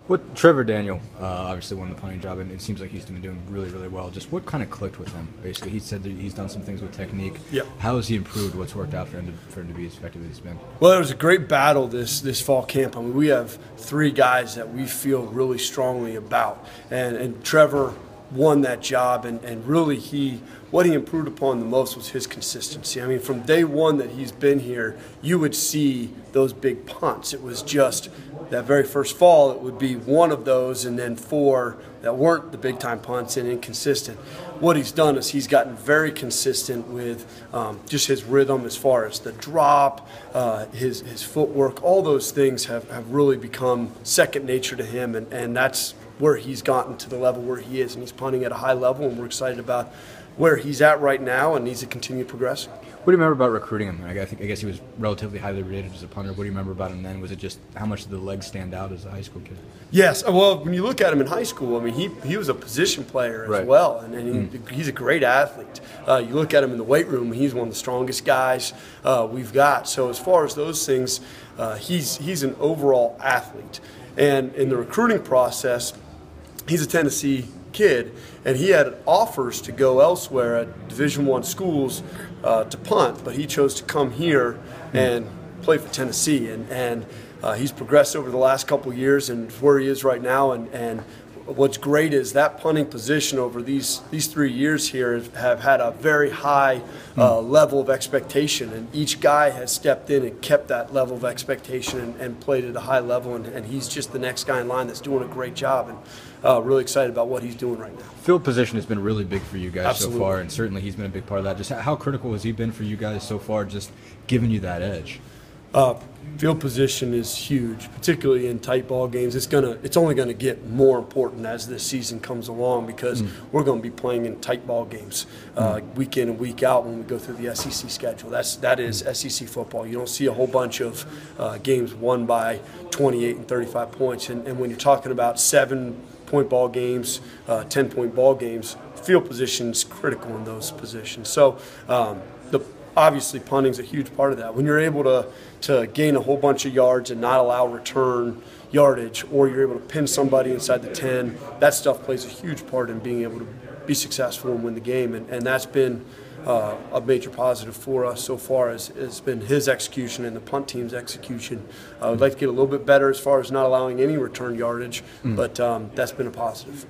What Trevor Daniel obviously won the punting job, and it seems like he's been doing really, really well. Just what kind of clicked with him? Basically, he said that he's done some things with technique. Yep. How has he improved? What's worked out for him to be as effective as he's been? Well, it was a great battle this fall camp. I mean, we have three guys that we feel really strongly about, and Trevor won that job, and really what he improved upon the most was his consistency. I mean, from day one that he's been here, you would see those big punts. It was just that very first fall, it would be one of those and then four that weren't the big-time punts and inconsistent. What he's done is he's gotten very consistent with just his rhythm as far as the drop, his footwork. All those things have really become second nature to him, and that's where he's gotten to the level where he is, and he's punting at a high level, and we're excited about where he's at right now and needs to continue progressing. What do you remember about recruiting him? I guess he was relatively highly rated as a punter. What do you remember about him then? Was it just how much did the legs stand out as a high school kid? Yes. Well, when you look at him in high school, I mean, he was a position player as well, and he's a great athlete. You look at him in the weight room, he's one of the strongest guys we've got. So as far as those things, he's an overall athlete. And in the recruiting process, he's a Tennessee kid, and he had offers to go elsewhere at Division I schools to punt, but he chose to come here and play for Tennessee, and he's progressed over the last couple of years and where he is right now, and what's great is that punting position over these 3 years here have had a very high level of expectation, and each guy has stepped in and kept that level of expectation and played at a high level, and he's just the next guy in line that's doing a great job, and really excited about what he's doing right now. Field position has been really big for you guys Absolutely. so far, and certainly he's been a big part of that. Just how critical has he been for you guys so far, just giving you that edge? Field position is huge, particularly in tight ball games. It's only gonna get more important as this season comes along because we're gonna be playing in tight ball games week in and week out when we go through the SEC schedule. that is SEC football. You don't see a whole bunch of games won by 28 and 35 points, and when you're talking about 7-point ball games, 10-point ball games, field position is critical in those positions. So obviously punting's a huge part of that. When you're able to gain a whole bunch of yards and not allow return yardage, or you're able to pin somebody inside the 10, that stuff plays a huge part in being able to be successful and win the game, and that's been a major positive for us so far. Has been his execution and the punt team's execution. I would like to get a little bit better as far as not allowing any return yardage, but that's been a positive.